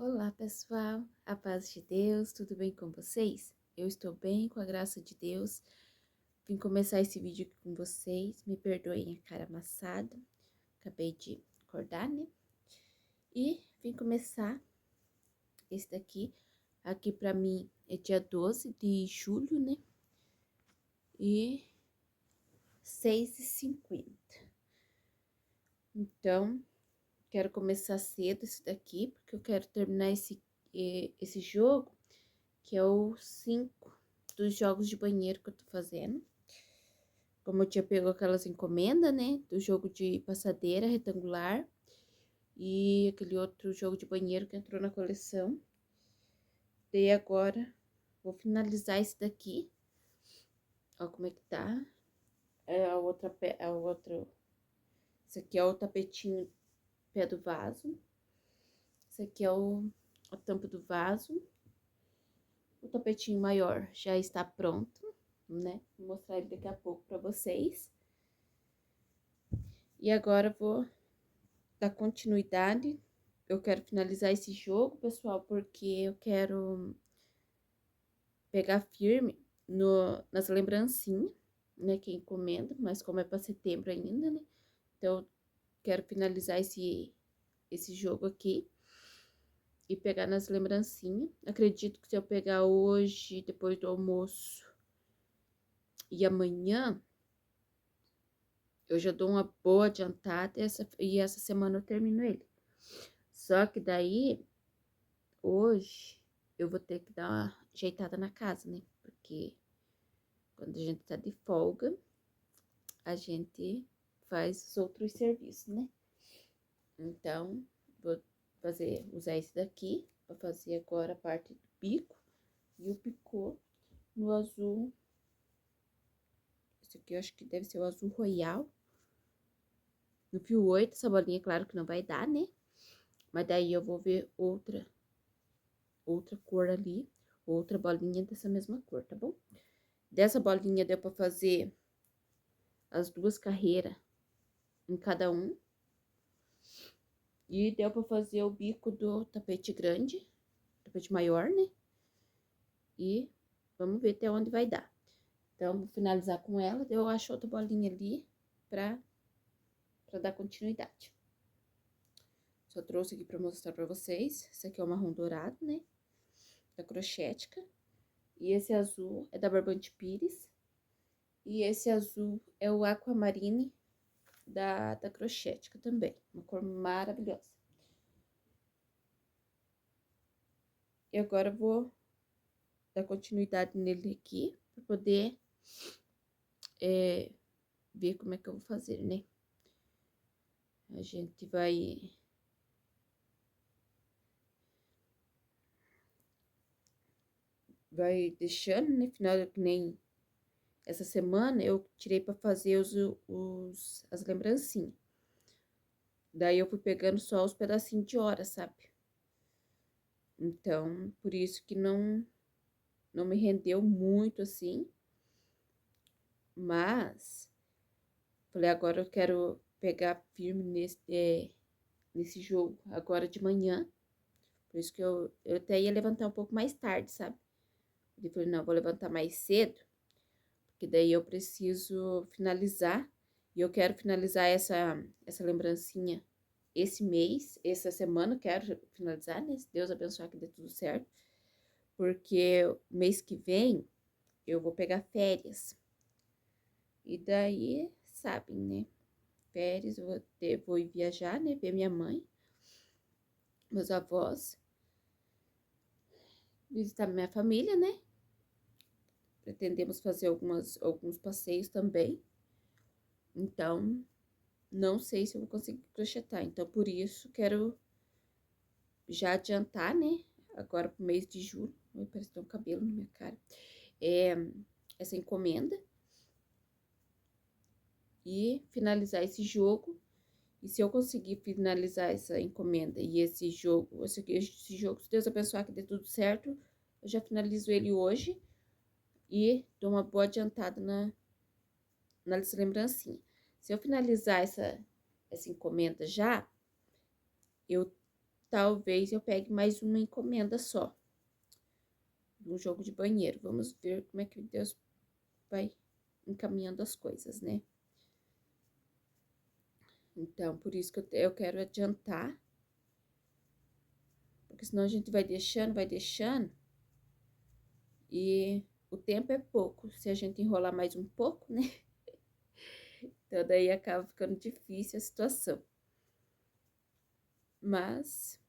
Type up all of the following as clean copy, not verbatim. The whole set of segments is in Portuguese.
Olá, pessoal, a paz de Deus, tudo bem com vocês? Eu estou bem, com a graça de Deus. Vim começar esse vídeo aqui com vocês, me perdoem a cara amassada, acabei de acordar, né? E vim começar esse daqui, aqui pra mim é dia 12 de julho, né? E 6h50. Então, quero começar cedo esse daqui, porque eu quero terminar esse jogo, que é o 5 dos jogos de banheiro que eu tô fazendo. Como eu tinha pego aquelas encomendas, né, do jogo de passadeira retangular e aquele outro jogo de banheiro que entrou na coleção. Daí agora vou finalizar esse daqui. Ó como é que tá. Esse aqui é o tapetinho pé do vaso. Esse aqui é a tampa do vaso. O tapetinho maior já está pronto, né? Vou mostrar ele daqui a pouco pra vocês. E agora vou dar continuidade. Eu quero finalizar esse jogo, pessoal, porque eu quero pegar firme nas lembrancinhas, né? Que encomenda, mas como é para setembro ainda, né? Então, eu quero finalizar esse jogo aqui e pegar nas lembrancinhas. Acredito que se eu pegar hoje, depois do almoço, e amanhã, eu já dou uma boa adiantada e essa semana eu termino ele. Só que daí, hoje, eu vou ter que dar uma ajeitada na casa, né? Porque quando a gente tá de folga, a gente faz os outros serviços, né? Então, vou usar esse daqui pra fazer agora a parte do bico e o picô no azul. Esse aqui eu acho que deve ser o azul royal. No fio 8, essa bolinha, claro que não vai dar, né? Mas daí eu vou ver outra cor ali, outra bolinha dessa mesma cor, tá bom? Dessa bolinha deu pra fazer as duas carreiras em cada um. E deu pra fazer o bico do tapete grande, tapete maior, né? E vamos ver até onde vai dar. Então, vou finalizar com ela, daí eu acho outra bolinha ali pra dar continuidade. Só trouxe aqui pra mostrar pra vocês. Esse aqui é o marrom dourado, né? Da Crochética. E esse azul é da Barbante Pires. E esse azul é o Aquamarine da Crochética também. Uma cor maravilhosa. E agora eu vou dar continuidade nele aqui, pra poder ver como é que eu vou fazer, né? A gente vai deixando, né? Final, que nem essa semana eu tirei pra fazer as lembrancinhas. Daí eu fui pegando só os pedacinhos de hora, sabe? Então, por isso que não me rendeu muito assim. Mas, falei, agora eu quero pegar firme nesse jogo agora de manhã. Por isso que eu até ia levantar um pouco mais tarde, sabe? Eu falei, não, vou levantar mais cedo, porque daí eu preciso finalizar. E eu quero finalizar essa lembrancinha esse mês, essa semana, eu quero finalizar, né? Se Deus abençoar que dê tudo certo. Porque mês que vem eu vou pegar férias. E daí, sabem, né? Férias, vou ir viajar, né? Ver minha mãe, meus avós, visitar minha família, né? Pretendemos fazer alguns passeios também. Então, não sei se eu vou conseguir crochetar. Então, por isso, quero já adiantar, né? Agora pro mês de julho. Ai, parece que tem um cabelo na minha cara. Essa encomenda. E finalizar esse jogo. E se eu conseguir finalizar essa encomenda e esse jogo, se Deus abençoar que dê tudo certo, eu já finalizo ele hoje e dou uma boa adiantada nessa lembrancinha. Se eu finalizar essa encomenda já, eu talvez eu pegue mais uma encomenda só. Um jogo de banheiro. Vamos ver como é que Deus vai encaminhando as coisas, né? Então, por isso que eu quero adiantar. Porque senão a gente vai deixando. E o tempo é pouco. Se a gente enrolar mais um pouco, né? Então, daí acaba ficando difícil a situação. Mas,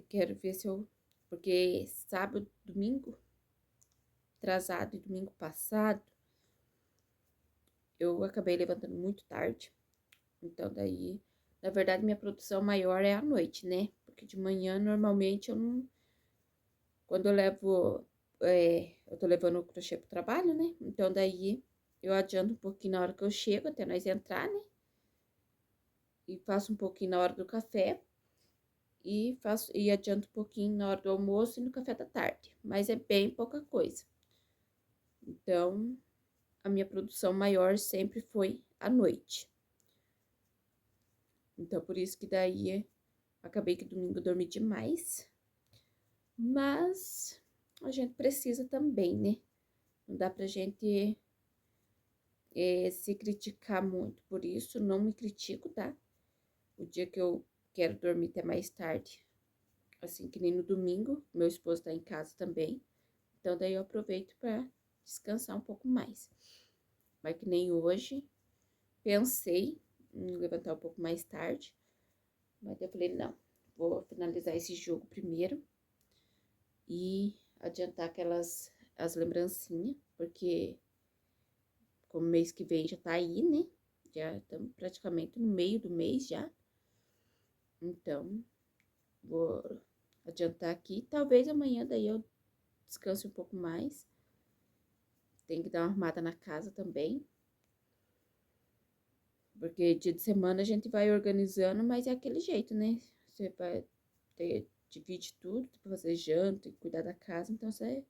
quero ver se eu... Porque sábado, domingo, atrasado e domingo passado, eu acabei levantando muito tarde. Então, daí, na verdade, minha produção maior é à noite, né? Porque de manhã, normalmente, eu não... Quando eu levo... eu tô levando o crochê pro trabalho, né? Então, daí, eu adianto um pouquinho na hora que eu chego, até nós entrar, né? E faço um pouquinho na hora do café. E adianto um pouquinho na hora do almoço e no café da tarde. Mas é bem pouca coisa. Então, a minha produção maior sempre foi à noite. Então, por isso que daí acabei que domingo eu dormi demais. Mas a gente precisa também, né? Não dá pra gente se criticar muito por isso. Não me critico, tá? O dia que eu quero dormir até mais tarde, assim que nem no domingo, meu esposo tá em casa também. Então, daí eu aproveito pra descansar um pouco mais. Mas que nem hoje, pensei em levantar um pouco mais tarde. Mas eu falei, não, vou finalizar esse jogo primeiro e adiantar as lembrancinhas, porque como mês que vem já tá aí, né? Já estamos praticamente no meio do mês já. Então, vou adiantar aqui. Talvez amanhã daí eu descanse um pouco mais. Tem que dar uma arrumada na casa também. Porque dia de semana a gente vai organizando, mas é aquele jeito, né? Você vai divide tudo, tem que fazer janta, tem que cuidar da casa, então você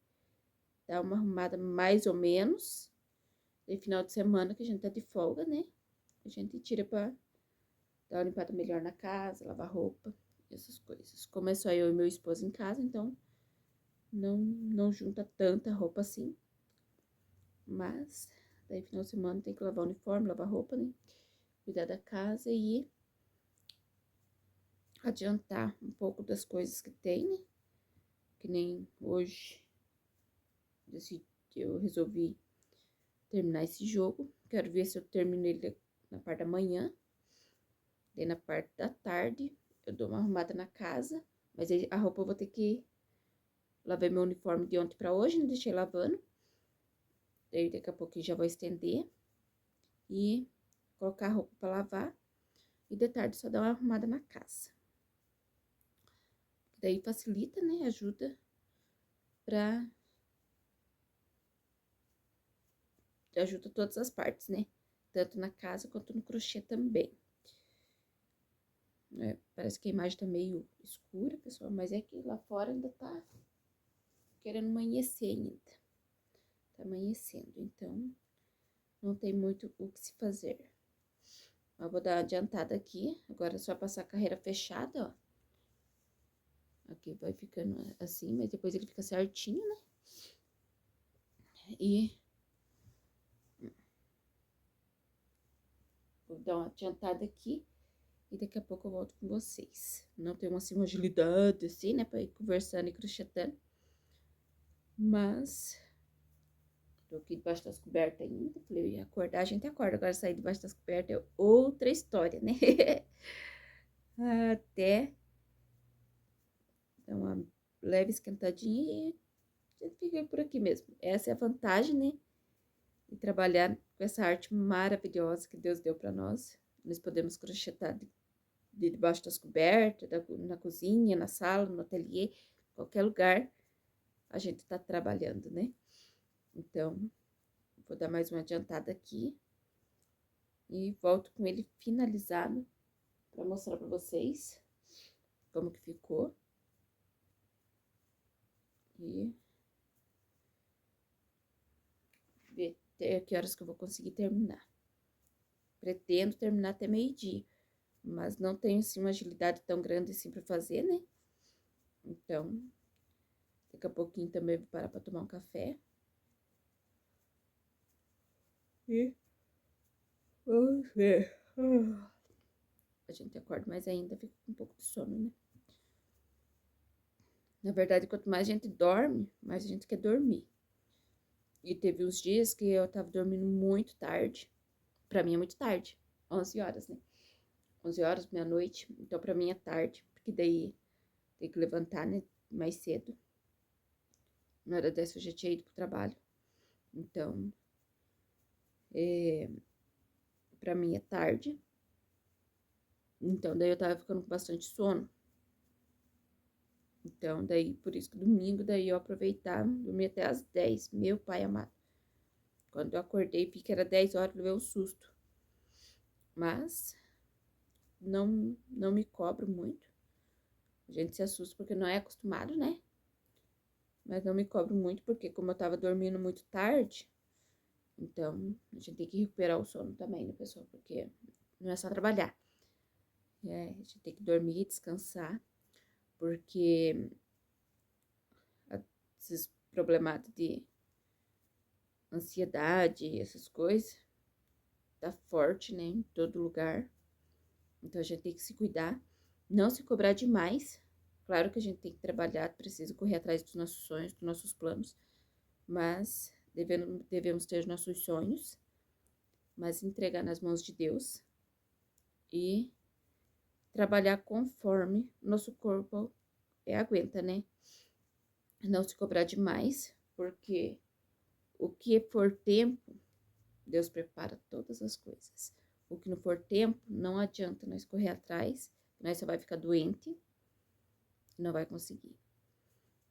dá uma arrumada mais ou menos. E final de semana que a gente tá de folga, né? A gente tira pra dar uma limpada melhor na casa, lavar roupa, essas coisas. Como é só eu e meu esposo em casa, então não junta tanta roupa assim. Mas daí final de semana tem que lavar o uniforme, lavar roupa, né? Cuidar da casa e adiantar um pouco das coisas que tem, né? Que nem hoje eu resolvi terminar esse jogo. Quero ver se eu termino ele na parte da manhã. Daí na parte da tarde eu dou uma arrumada na casa. Mas aí a roupa eu vou ter que... Lavei meu uniforme de ontem pra hoje, não deixei lavando. Daí daqui a pouquinho já vou estender. E colocar a roupa pra lavar. E de tarde só dar uma arrumada na casa. Daí facilita, né? Ajuda pra... Ajuda todas as partes, né? Tanto na casa quanto no crochê também. Parece que a imagem tá meio escura, pessoal, mas é que lá fora ainda tá querendo amanhecer ainda. Tá amanhecendo, então não tem muito o que se fazer. Eu vou dar uma adiantada aqui, agora é só passar a carreira fechada, ó. Aqui vai ficando assim, mas depois ele fica certinho, né? E vou dar uma adiantada aqui e daqui a pouco eu volto com vocês. Não tenho assim uma agilidade assim, né, pra ir conversando e crochetando. Mas tô aqui debaixo das cobertas ainda. Falei, eu ia acordar, a gente acorda. Agora sair debaixo das cobertas é outra história, né? Até dar uma leve esquentadinha e a gente fica por aqui mesmo. Essa é a vantagem, né? De trabalhar com essa arte maravilhosa que Deus deu pra nós. Nós podemos crochetar de debaixo das cobertas, na cozinha, na sala, no ateliê, qualquer lugar a gente tá trabalhando, né? Então, vou dar mais uma adiantada aqui e volto com ele finalizado para mostrar para vocês como que ficou. E ver até que horas que eu vou conseguir terminar. Pretendo terminar até meio-dia, mas não tenho, assim, uma agilidade tão grande, assim, pra fazer, né? Então, daqui a pouquinho também vou parar pra tomar um café. E vamos ver. A gente acorda, mas ainda fica com um pouco de sono, né? Na verdade, quanto mais a gente dorme, mais a gente quer dormir. E teve uns dias que eu tava dormindo muito tarde. Pra mim é muito tarde. 11 horas, né? 11 horas, meia-noite. Então, pra mim é tarde. Porque daí tem que levantar, né? Mais cedo. Na hora dessa eu já tinha ido pro trabalho. Então, pra mim é tarde. Então, daí eu tava ficando com bastante sono. Então, daí, por isso que domingo, daí eu aproveitar, dormi até às 10. Meu pai amado. Quando eu acordei, vi que era 10 horas, levei um susto. Mas, não me cobro muito. A gente se assusta porque não é acostumado, né? Mas não me cobro muito, porque como eu tava dormindo muito tarde, então a gente tem que recuperar o sono também, né, pessoal? Porque não é só trabalhar. A gente tem que dormir, descansar, porque esses problemáticos de ansiedade, essas coisas, tá forte, né, em todo lugar. Então a gente tem que se cuidar, não se cobrar demais. Claro que a gente tem que trabalhar, precisa correr atrás dos nossos sonhos, dos nossos planos, mas devemos ter nossos sonhos, mas entregar nas mãos de Deus e trabalhar conforme nosso corpo aguenta, né? Não se cobrar demais, porque o que for tempo, Deus prepara todas as coisas. O que não for tempo, não adianta nós correr atrás, nós só vai ficar doente e não vai conseguir.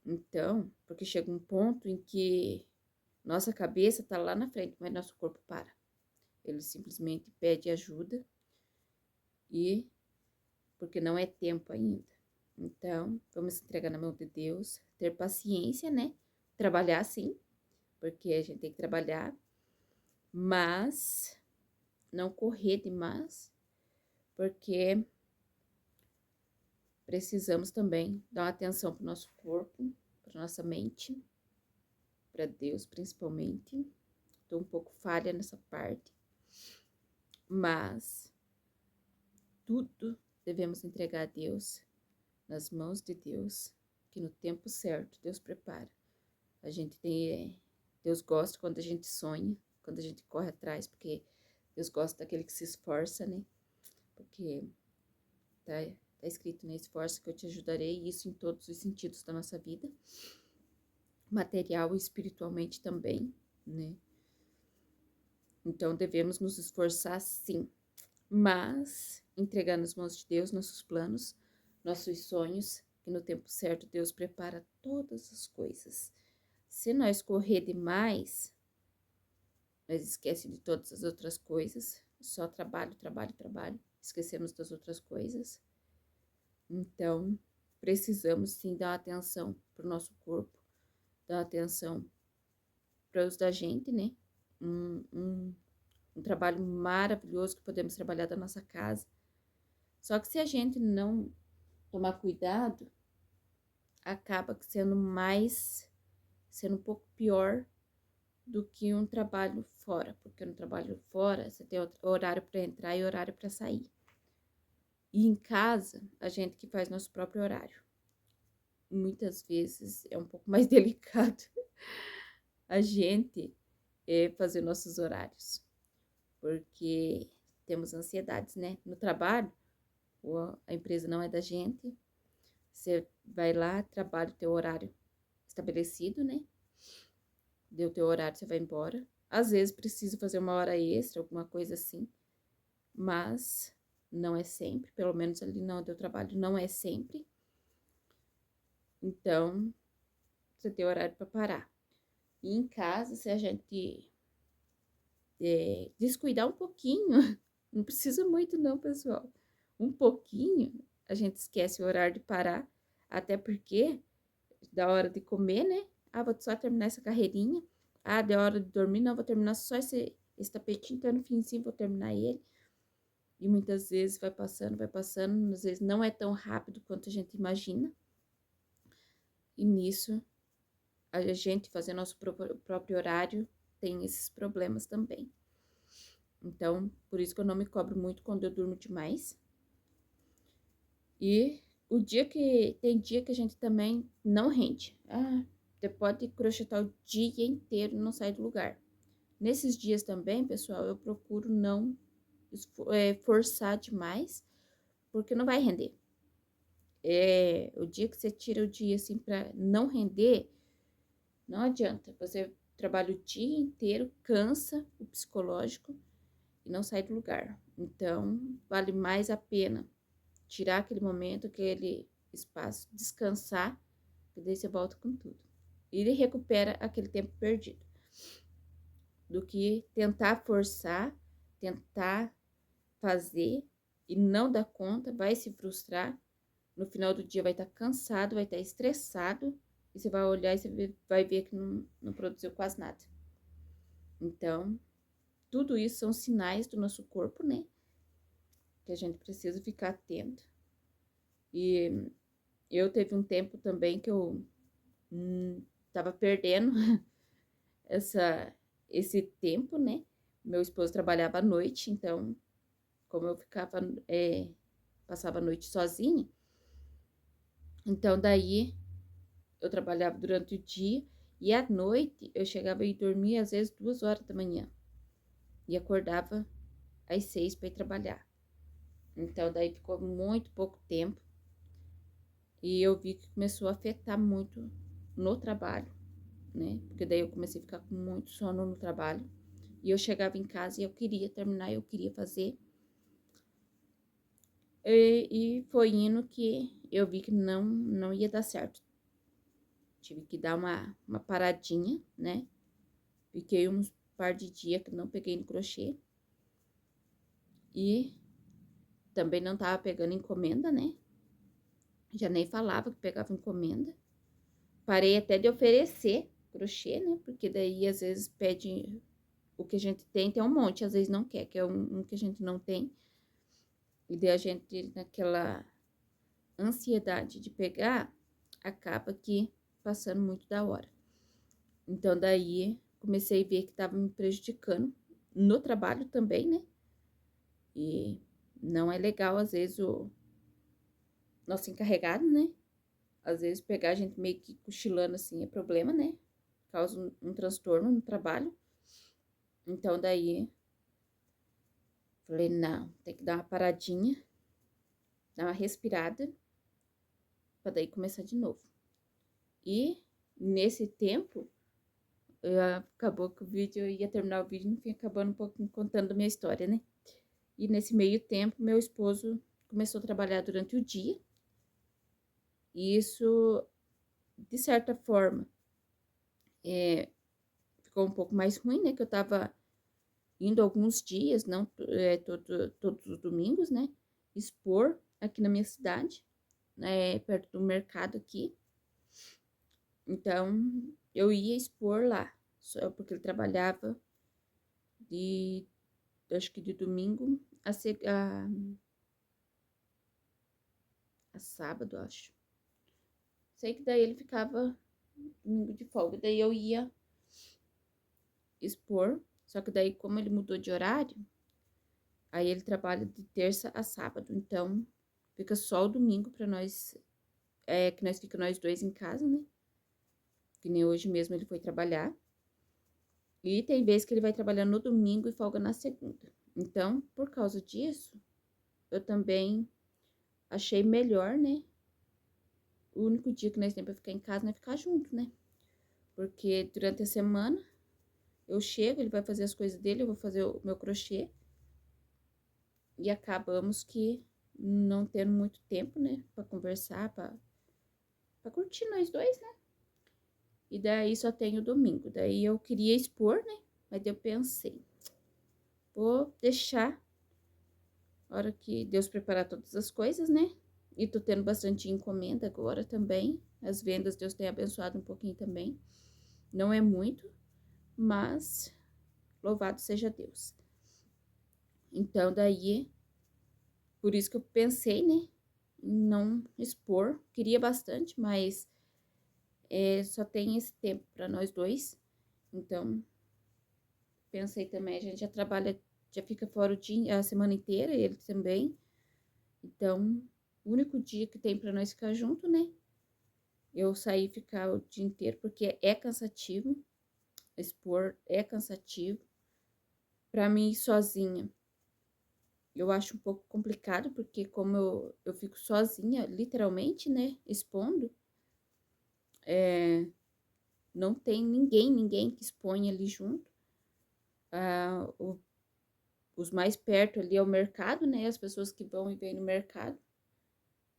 Então, porque chega um ponto em que nossa cabeça tá lá na frente, mas nosso corpo para. Ele simplesmente pede ajuda e porque não é tempo ainda. Então, vamos se entregar na mão de Deus, ter paciência, né? Trabalhar sim, porque a gente tem que trabalhar, mas não correr demais, porque precisamos também dar uma atenção para o nosso corpo, para nossa mente, para Deus principalmente. Estou um pouco falha nessa parte, mas tudo devemos entregar a Deus, nas mãos de Deus, que no tempo certo Deus prepara. A gente tem. Deus gosta quando a gente sonha, quando a gente corre atrás, porque Deus gosta daquele que se esforça, né? Porque tá escrito, né? Esforça que eu te ajudarei, e isso em todos os sentidos da nossa vida, material e espiritualmente também, né? Então devemos nos esforçar sim, mas entregar nas mãos de Deus nossos planos, nossos sonhos, que no tempo certo Deus prepara todas as coisas. Se nós correr demais, nós esquecemos de todas as outras coisas, só trabalho, trabalho, trabalho, esquecemos das outras coisas. Então, precisamos sim dar atenção para o nosso corpo, dar atenção para os da gente, né? Um trabalho maravilhoso que podemos trabalhar da nossa casa. Só que se a gente não tomar cuidado, acaba sendo um pouco pior do que um trabalho fora, porque no trabalho fora você tem horário para entrar e horário para sair. E em casa, a gente que faz nosso próprio horário. Muitas vezes é um pouco mais delicado a gente fazer nossos horários, porque temos ansiedades, né? No trabalho, a empresa não é da gente, você vai lá, trabalha o teu horário estabelecido, né? Deu teu horário, você vai embora. Às vezes precisa fazer uma hora extra, alguma coisa assim, mas não é sempre, pelo menos ali no teu trabalho não é sempre. Então, você tem horário para parar. E em casa, se a gente descuidar um pouquinho, não precisa muito não, pessoal. Um pouquinho, a gente esquece o horário de parar, até porque da hora de comer, né? Ah, vou só terminar essa carreirinha. Ah, da hora de dormir, não, vou terminar só esse tapetinho, então no finzinho vou terminar ele. E muitas vezes vai passando, às vezes não é tão rápido quanto a gente imagina. E nisso, a gente fazer nosso próprio horário tem esses problemas também. Então, por isso que eu não me cobro muito quando eu durmo demais. E tem dia que a gente também não rende. Você pode crochetar o dia inteiro e não sai do lugar. Nesses dias também, pessoal, eu procuro não forçar demais, porque não vai render. O dia que você tira o dia assim para não render, não adianta. Você trabalha o dia inteiro, cansa o psicológico e não sai do lugar. Então, vale mais a pena tirar aquele momento, aquele espaço, descansar, e daí você volta com tudo. E ele recupera aquele tempo perdido. Do que tentar forçar, tentar fazer e não dar conta, vai se frustrar. No final do dia vai estar cansado, vai estar estressado. E você vai olhar e você vai ver que não produziu quase nada. Então, tudo isso são sinais do nosso corpo, né? Que a gente precisa ficar atento. E eu teve um tempo também que eu tava perdendo esse tempo, né? Meu esposo trabalhava à noite, então, como eu passava a noite sozinha, então daí eu trabalhava durante o dia e à noite eu chegava e dormia às vezes 2 horas da manhã e acordava às 6 para ir trabalhar. Então daí ficou muito pouco tempo e eu vi que começou a afetar muito no trabalho, né? Porque daí eu comecei a ficar com muito sono no trabalho e eu chegava em casa e eu queria terminar, eu queria fazer. E foi indo que eu vi que não ia dar certo. Tive que dar uma paradinha, né? Fiquei uns par de dias que não peguei no crochê. E também não tava pegando encomenda, né? Já nem falava que pegava encomenda. Parei até de oferecer crochê, né? Porque daí às vezes pede o que a gente tem um monte, às vezes não quer, que é um que a gente não tem. E daí a gente, naquela ansiedade de pegar, acaba que passando muito da hora. Então, daí, comecei a ver que estava me prejudicando no trabalho também, né? E não é legal, às vezes, o nosso encarregado, né? Às vezes, pegar a gente meio que cochilando, assim, é problema, né? Causa um transtorno no trabalho. Então, daí, falei, não, tem que dar uma paradinha, dar uma respirada, pra daí começar de novo. E, nesse tempo, acabou que o vídeo, eu ia terminar o vídeo, no fim, acabando um pouco contando a minha história, né? E nesse meio tempo, meu esposo começou a trabalhar durante o dia. E isso, de certa forma, ficou um pouco mais ruim, né? Que eu tava indo alguns dias, não todos os domingos, né? Expor aqui na minha cidade, perto do mercado aqui. Então, eu ia expor lá, só porque ele trabalhava acho que de domingo a sábado, acho. Sei que daí ele ficava domingo de folga, daí eu ia expor, só que daí como ele mudou de horário, aí ele trabalha de terça a sábado, então fica só o domingo pra nós, que nós fica nós dois em casa, né? Que nem hoje mesmo ele foi trabalhar. E tem vezes que ele vai trabalhar no domingo e folga na segunda. Então, por causa disso, eu também achei melhor, né? O único dia que nós temos pra ficar em casa, é ficar junto, né? Porque durante a semana eu chego, ele vai fazer as coisas dele, eu vou fazer o meu crochê. E acabamos que não tendo muito tempo, né? Pra conversar, pra curtir nós dois, né? E daí só tem o domingo. Daí eu queria expor, né? Mas eu pensei, vou deixar a hora que Deus preparar todas as coisas, né? E tô tendo bastante encomenda agora também. As vendas Deus tem abençoado um pouquinho também. Não é muito, mas louvado seja Deus. Então, daí Por isso que eu pensei, né, em não expor. Queria bastante, mas só tem esse tempo para nós dois. Então, pensei também, a gente já trabalha, já fica fora a semana inteira, ele também. Então, o único dia que tem para nós ficar junto, né? Eu sair e ficar o dia inteiro, porque é cansativo. Expor é cansativo. Para mim, ir sozinha, eu acho um pouco complicado, porque como eu fico sozinha, literalmente, né? Expondo, não tem ninguém que expõe ali junto. Os mais perto ali é o mercado, né? As pessoas que vão e vêm no mercado.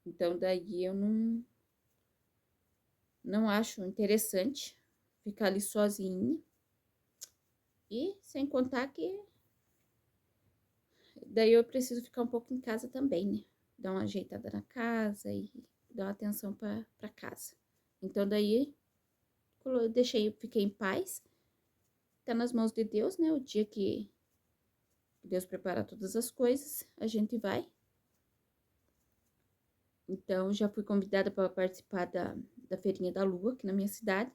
Então, daí eu não acho interessante ficar ali sozinha. E sem contar que daí eu preciso ficar um pouco em casa também, né? Dar uma ajeitada na casa e dar uma atenção para casa. Então, daí eu fiquei em paz. Tá nas mãos de Deus, né? O dia que Deus preparar todas as coisas, a gente vai. Então, já fui convidada para participar da Feirinha da Lua aqui na minha cidade.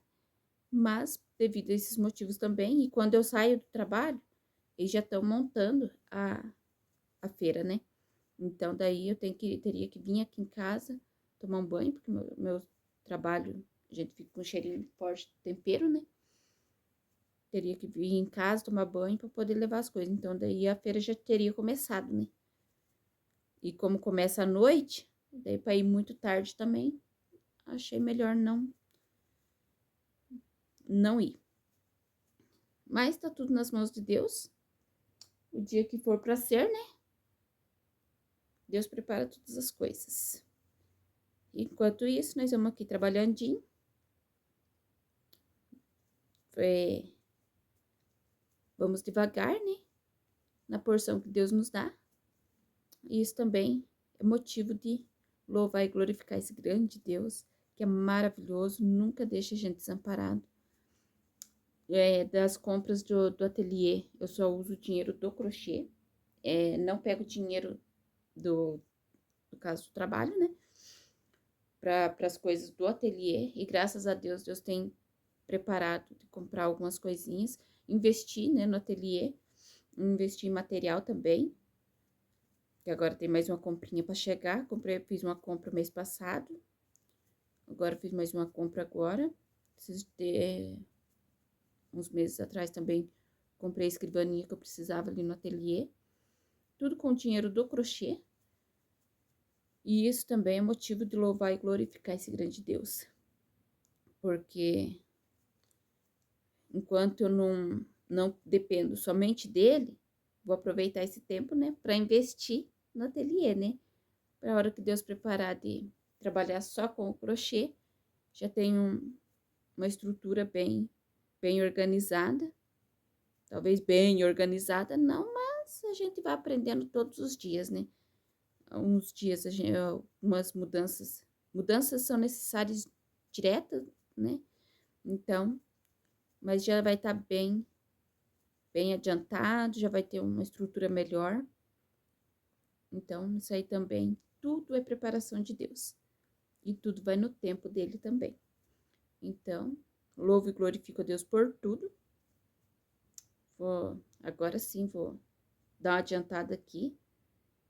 Mas, devido a esses motivos também, e quando eu saio do trabalho, eles já estão montando a feira, né? Então, daí eu teria que vir aqui em casa, tomar um banho, porque meu trabalho, a gente fica com um cheirinho forte de tempero, né? Teria que vir em casa, tomar banho para poder levar as coisas. Então, daí a feira já teria começado, né? E como começa à noite, daí para ir muito tarde também, achei melhor não ir. Mas tá tudo nas mãos de Deus. O dia que for para ser, né? Deus prepara todas as coisas. Enquanto isso, nós vamos aqui trabalhandinho. Vamos devagar, né? Na porção que Deus nos dá. E isso também é motivo de louvar e glorificar esse grande Deus, que é maravilhoso, nunca deixa a gente desamparado. Das compras do ateliê, eu só uso o dinheiro do crochê. Não pego dinheiro do caso do trabalho, né? Para as coisas do ateliê. E graças a Deus, Deus tem preparado de comprar algumas coisinhas. Investir, né, no ateliê. Investir em material também. Que agora tem mais uma comprinha para chegar. Fiz uma compra mês passado. Agora fiz mais uma compra agora. Preciso ter... uns meses atrás também comprei a escrivaninha que eu precisava ali no ateliê. Tudo com o dinheiro do crochê. E isso também é motivo de louvar e glorificar esse grande Deus. Porque enquanto eu não dependo somente dele, vou aproveitar esse tempo, né, para investir no ateliê, né? Para a hora que Deus preparar de trabalhar só com o crochê, já tenho uma estrutura bem organizada. Talvez bem organizada, não, mas a gente vai aprendendo todos os dias, né? Uns dias algumas mudanças são necessárias diretas, né? Então, mas já vai estar bem adiantado, já vai ter uma estrutura melhor. Então, isso aí também, tudo é preparação de Deus. E tudo vai no tempo dele também. Então, louvo e glorifico a Deus por tudo. Agora sim, vou dar uma adiantada aqui.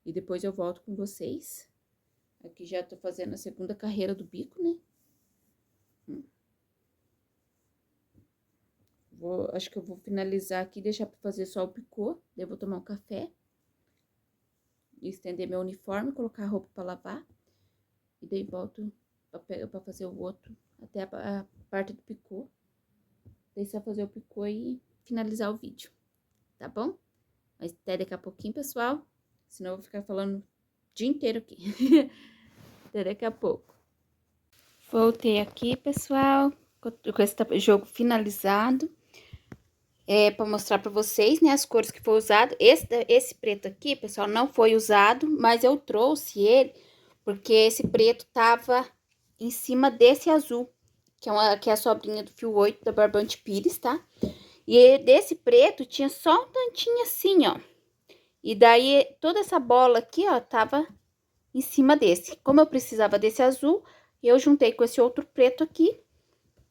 E depois eu volto com vocês. Aqui já tô fazendo a segunda carreira do bico, né? Acho que eu vou finalizar aqui, deixar para fazer só o picô. Daí eu vou tomar um café. Estender meu uniforme, colocar a roupa para lavar. E daí volto para fazer o outro, até a parte do picô. Daí só fazer o picô e finalizar o vídeo, tá bom? Mas até daqui a pouquinho, pessoal. Senão eu vou ficar falando o dia inteiro aqui. Até daqui a pouco. Voltei aqui, pessoal, com esse jogo finalizado. Para mostrar para vocês, né, as cores que foi usado. Esse preto aqui, pessoal, não foi usado, mas eu trouxe ele porque esse preto tava em cima desse azul, que é a sobrinha do fio 8 da Barbante Pires, tá? E desse preto tinha só um tantinho assim, ó. E daí, toda essa bola aqui, ó, tava em cima desse. Como eu precisava desse azul, eu juntei com esse outro preto aqui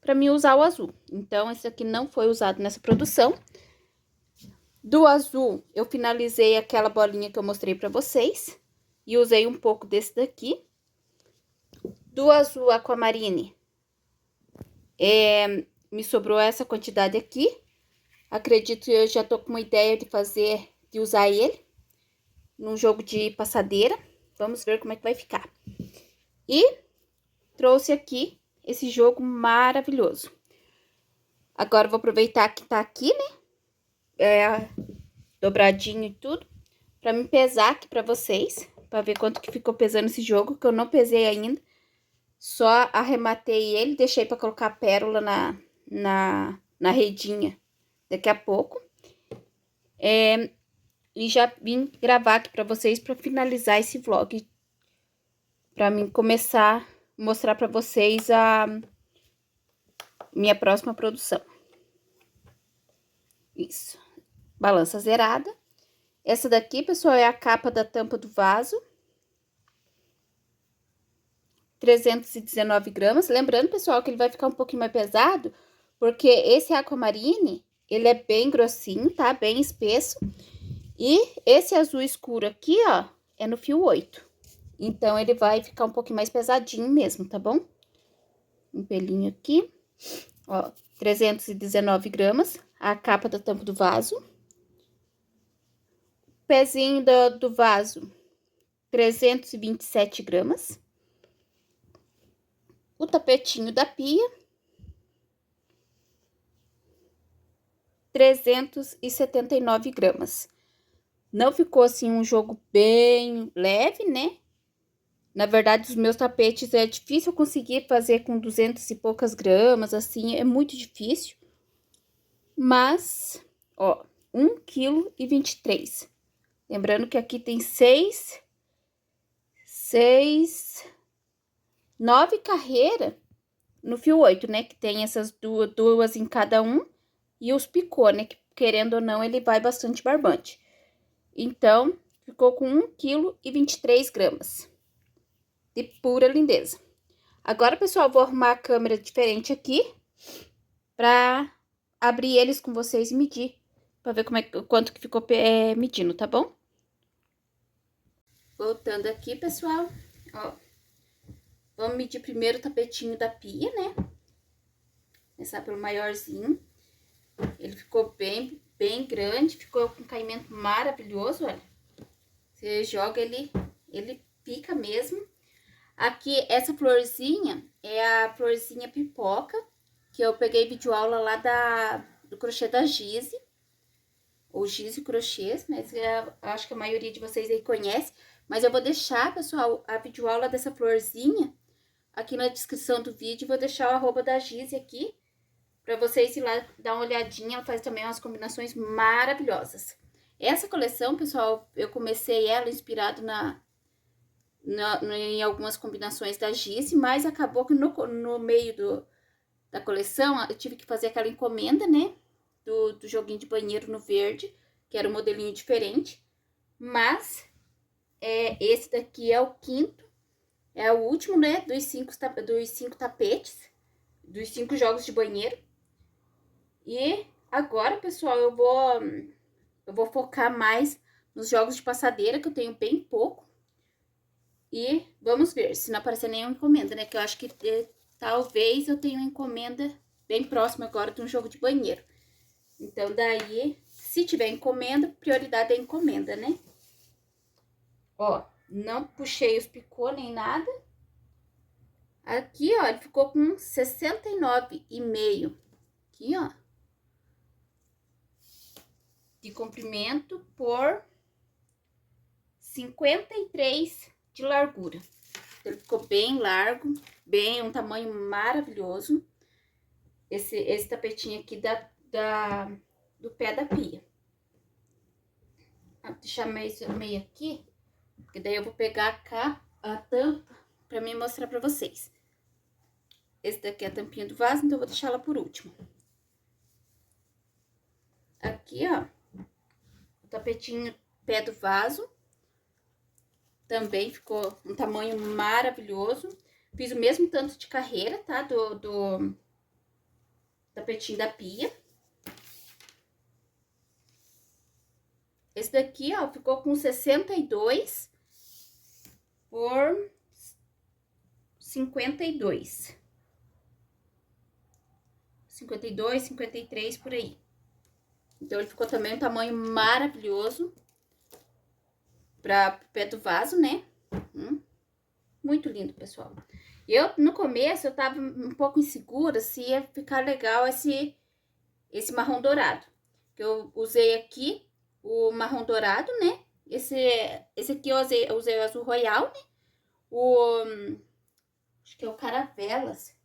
para mim usar o azul. Então, esse aqui não foi usado nessa produção. Do azul, eu finalizei aquela bolinha que eu mostrei para vocês. E usei um pouco desse daqui. Do azul aquamarine, me sobrou essa quantidade aqui. Acredito que eu já tô com uma ideia de usar ele num jogo de passadeira. Vamos ver como é que vai ficar. E trouxe aqui esse jogo maravilhoso. Agora, eu vou aproveitar que tá aqui, né? Dobradinho e tudo. Pra me pesar aqui pra vocês. Pra ver quanto que ficou pesando esse jogo, que eu não pesei ainda. Só arrematei ele, deixei pra colocar a pérola na redinha daqui a pouco. E já vim gravar aqui pra vocês pra finalizar esse vlog. Pra mim começar a mostrar pra vocês a minha próxima produção. Isso. Balança zerada. Essa daqui, pessoal, é a capa da tampa do vaso. 319 gramas. Lembrando, pessoal, que ele vai ficar um pouquinho mais pesado, porque esse aquamarine, ele é bem grossinho, tá? Bem espesso. E esse azul escuro aqui, ó, é no fio 8. Então, ele vai ficar um pouquinho mais pesadinho mesmo, tá bom? Um pelinho aqui. Ó, 319 gramas. A capa da tampa do vaso. Pezinho do vaso, 327 gramas. O tapetinho da pia, 379 gramas. Não ficou assim um jogo bem leve, né? Na verdade, os meus tapetes é difícil eu conseguir fazer com 200 e poucas gramas, assim, é muito difícil. Mas, ó, 1,23 kg. Lembrando que aqui tem 9 carreiras no fio 8, né? Que tem essas duas em cada um. E os picô, né? Que querendo ou não, ele vai bastante barbante. Então, ficou com 1,23 kg. De pura lindeza. Agora, pessoal, vou arrumar a câmera diferente aqui. Pra abrir eles com vocês e medir. Pra ver quanto que ficou medindo, tá bom? Voltando aqui, pessoal. Ó. Vamos medir primeiro o tapetinho da pia, né? Começar pelo maiorzinho. Ele ficou bem grande, ficou com um caimento maravilhoso, olha. Você joga ele pica mesmo. Aqui, essa florzinha é a florzinha pipoca, que eu peguei videoaula lá do crochê da Gize, ou Gize Crochês, mas eu acho que a maioria de vocês aí conhece. Mas eu vou deixar, pessoal, a videoaula dessa florzinha aqui na descrição do vídeo. Vou deixar o arroba da Gize aqui, para vocês ir lá dar uma olhadinha. Ela faz também umas combinações maravilhosas. Essa coleção, pessoal, eu comecei ela inspirado em algumas combinações da Gize, mas acabou que no meio da coleção eu tive que fazer aquela encomenda, né? Do joguinho de banheiro no verde, que era um modelinho diferente. Mas esse daqui é o quinto, é o último, né? Dos cinco tapetes, dos 5 jogos de banheiro. E agora, pessoal, eu vou focar mais nos jogos de passadeira, que eu tenho bem pouco. E vamos ver se não aparecer nenhuma encomenda, né? Que eu acho que talvez eu tenha uma encomenda bem próxima agora de um jogo de banheiro. Então, daí, se tiver encomenda, prioridade é encomenda, né? Ó, não puxei os picô nem nada. Aqui, ó, ele ficou com 69,5. Aqui, ó. De comprimento por 53 de largura. Ele ficou bem largo, um tamanho maravilhoso. Esse tapetinho aqui do pé da pia. Vou deixar meio aqui, porque daí eu vou pegar cá a tampa pra me mostrar pra vocês. Esse daqui é a tampinha do vaso, então eu vou deixar ela por último. Aqui, ó, o tapetinho pé do vaso. Também ficou um tamanho maravilhoso. Fiz o mesmo tanto de carreira, tá? Do tapetinho da pia. Esse daqui, ó, ficou com 62 por 52. 52, 53 por aí. Então, ele ficou também um tamanho maravilhoso para o pé do vaso, né? Muito lindo, pessoal. No começo, eu tava um pouco insegura se ia ficar legal esse marrom dourado. Eu usei aqui o marrom dourado, né? Esse aqui eu usei o azul royal, né? Acho que é o caravelas.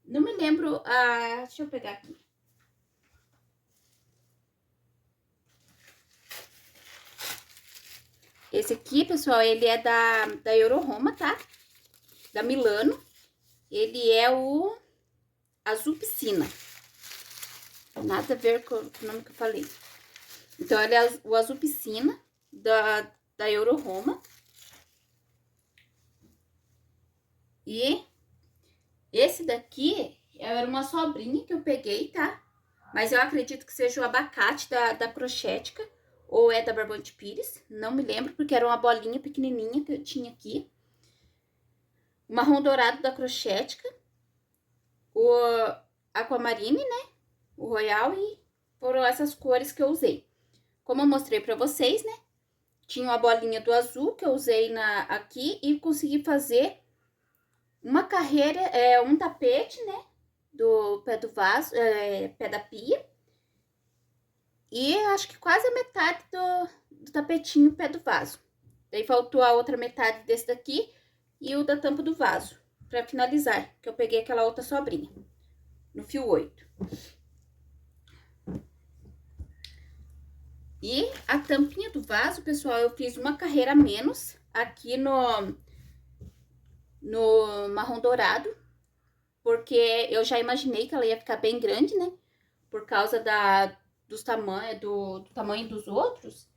Não me lembro. Deixa eu pegar aqui. Esse aqui, pessoal, ele é da Euroroma, tá? Da Milano. Ele é o azul piscina. Nada a ver com o nome que eu falei. Então, ele é o azul piscina da Euroroma. E esse daqui era uma sobrinha que eu peguei, tá? Mas eu acredito que seja o abacate da Crochética. Ou é da Barbante Pires, não me lembro, porque era uma bolinha pequenininha que eu tinha aqui. O marrom dourado da Crochética. O aquamarine, né? O royal, e foram essas cores que eu usei. Como eu mostrei pra vocês, né? Tinha uma bolinha do azul que eu usei aqui e consegui fazer uma carreira, um tapete, né? Do pé do vaso, pé da pia. E acho que quase a metade do tapetinho pé do vaso. Daí faltou a outra metade desse daqui e o da tampa do vaso, pra finalizar, que eu peguei aquela outra sobrinha, no fio 8. E a tampinha do vaso, pessoal, eu fiz uma carreira a menos aqui no marrom dourado, porque eu já imaginei que ela ia ficar bem grande, né? Por causa do tamanho dos outros.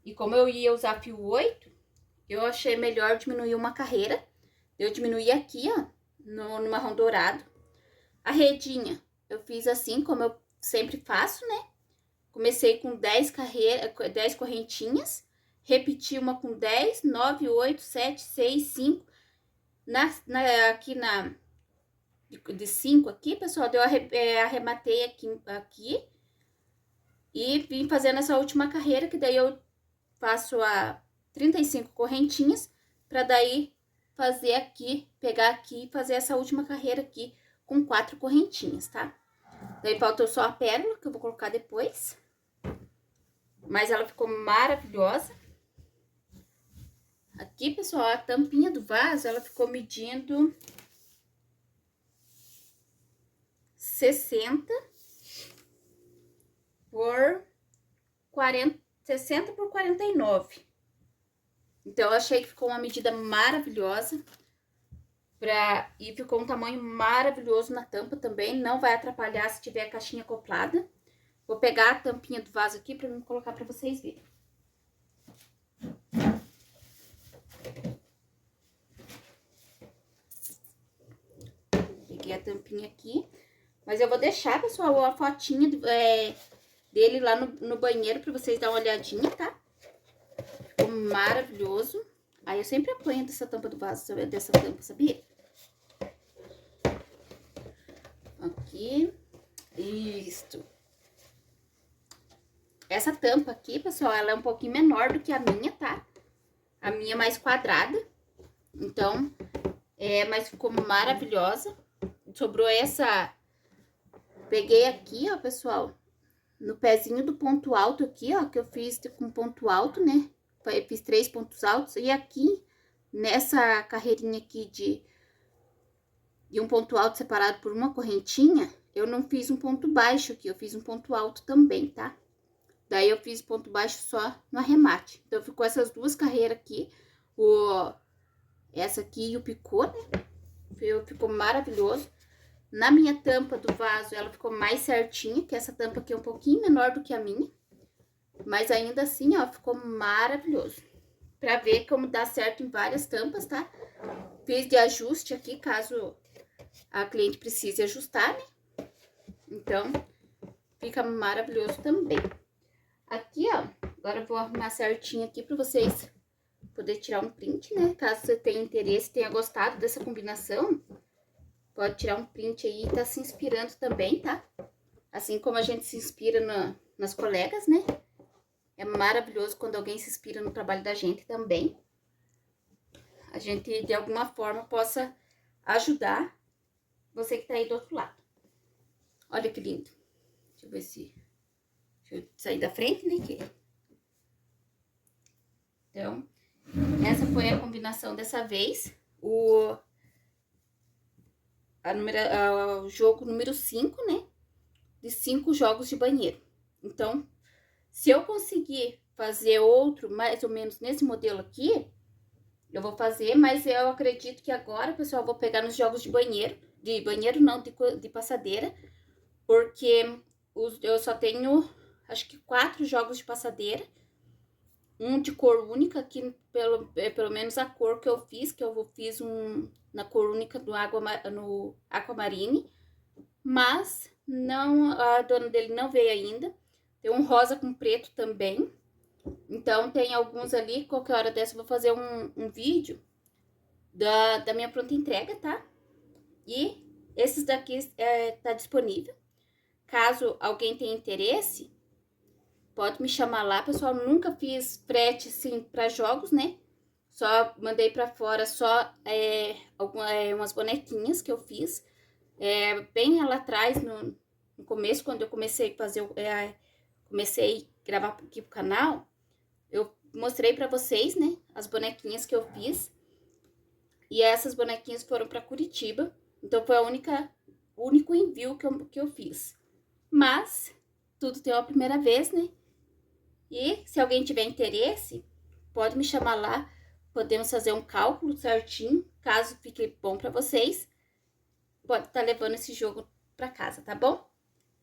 E como eu ia usar fio 8, eu achei melhor diminuir uma carreira. Eu diminuí aqui, ó, no marrom dourado. A redinha, eu fiz assim, como eu sempre faço, né? Comecei com 10 correntinhas, repeti uma com 10, 9, 8, 7, 6, 5. Aqui de 5 aqui, pessoal, eu arrematei aqui e vim fazendo essa última carreira, que daí eu faço 35 correntinhas, para daí fazer aqui, pegar aqui e fazer essa última carreira aqui com 4 correntinhas, tá? Daí faltou só a pérola, que eu vou colocar depois. Mas ela ficou maravilhosa. Aqui, pessoal, a tampinha do vaso, ela ficou medindo 60 por 40, 60 por 49. Então, eu achei que ficou uma medida maravilhosa. E ficou um tamanho maravilhoso na tampa também. Não vai atrapalhar se tiver a caixinha acoplada. Vou pegar a tampinha do vaso aqui pra me colocar pra vocês verem. Peguei a tampinha aqui. Mas eu vou deixar, pessoal, a fotinha dele lá no banheiro pra vocês darem uma olhadinha, tá? Ficou maravilhoso. Aí eu sempre apanho dessa tampa do vaso, dessa tampa, sabia? Aqui. Isto. Essa tampa aqui, pessoal, ela é um pouquinho menor do que a minha, tá? A minha é mais quadrada. Então, mas ficou maravilhosa. Sobrou essa... Peguei aqui, ó, pessoal, no pezinho do ponto alto aqui, ó, que eu fiz com ponto alto, né? Eu fiz 3 pontos altos. E aqui, nessa carreirinha aqui de um ponto alto separado por uma correntinha, eu não fiz um ponto baixo aqui, eu fiz um ponto alto também, tá? Daí eu fiz ponto baixo só no arremate. Então, ficou essas duas carreiras aqui, essa aqui e o picô, né? Ficou maravilhoso. Na minha tampa do vaso, ela ficou mais certinha, que essa tampa aqui é um pouquinho menor do que a minha. Mas ainda assim, ó, ficou maravilhoso. Pra ver como dá certo em várias tampas, tá? Fiz de ajuste aqui, caso a cliente precise ajustar, né? Então, fica maravilhoso também. Aqui, ó, agora eu vou arrumar certinho aqui pra vocês poder tirar um print, né? Caso você tenha interesse, tenha gostado dessa combinação, pode tirar um print aí e tá se inspirando também, tá? Assim como a gente se inspira nas colegas, né? É maravilhoso quando alguém se inspira no trabalho da gente também. A gente, de alguma forma, possa ajudar você que tá aí do outro lado. Olha que lindo. Deixa eu ver se... Deixa eu sair da frente, né? Então, essa foi a combinação dessa vez. O jogo número 5, né? De 5 jogos de banheiro. Então, se eu conseguir fazer outro mais ou menos nesse modelo aqui, eu vou fazer, mas eu acredito que agora, pessoal, eu vou pegar nos jogos de banheiro não, de passadeira, porque eu só tenho, acho que 4 jogos de passadeira, um de cor única, que pelo menos a cor que eu fiz na cor única no Aquamarine, mas não, a dona dele não veio ainda. Tem um rosa com preto também. Então, tem alguns ali, qualquer hora dessa eu vou fazer um vídeo da minha pronta entrega, tá? E esses daqui tá disponível. Caso alguém tenha interesse, pode me chamar lá, pessoal. Nunca fiz frete, assim, para jogos, né? Só mandei para fora umas bonequinhas que eu fiz. Bem lá atrás, no começo, quando eu comecei a fazer... comecei a gravar aqui pro canal, eu mostrei para vocês, né? As bonequinhas que eu fiz. E essas bonequinhas foram para Curitiba. Então, foi o único envio que eu fiz. Mas, tudo tem uma primeira vez, né? E se alguém tiver interesse, pode me chamar lá. Podemos fazer um cálculo certinho, caso fique bom para vocês. Pode estar levando esse jogo para casa, tá bom?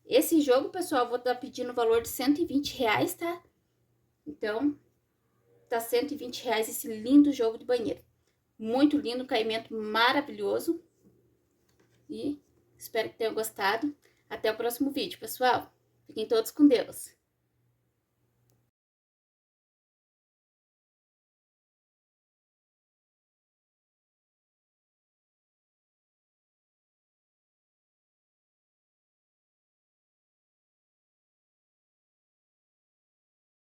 Esse jogo, pessoal, eu vou estar pedindo o valor de R$120, tá? Então, tá R$120 esse lindo jogo de banheiro. Muito lindo, caimento maravilhoso. E espero que tenham gostado. Até o próximo vídeo, pessoal. Fiquem todos com Deus.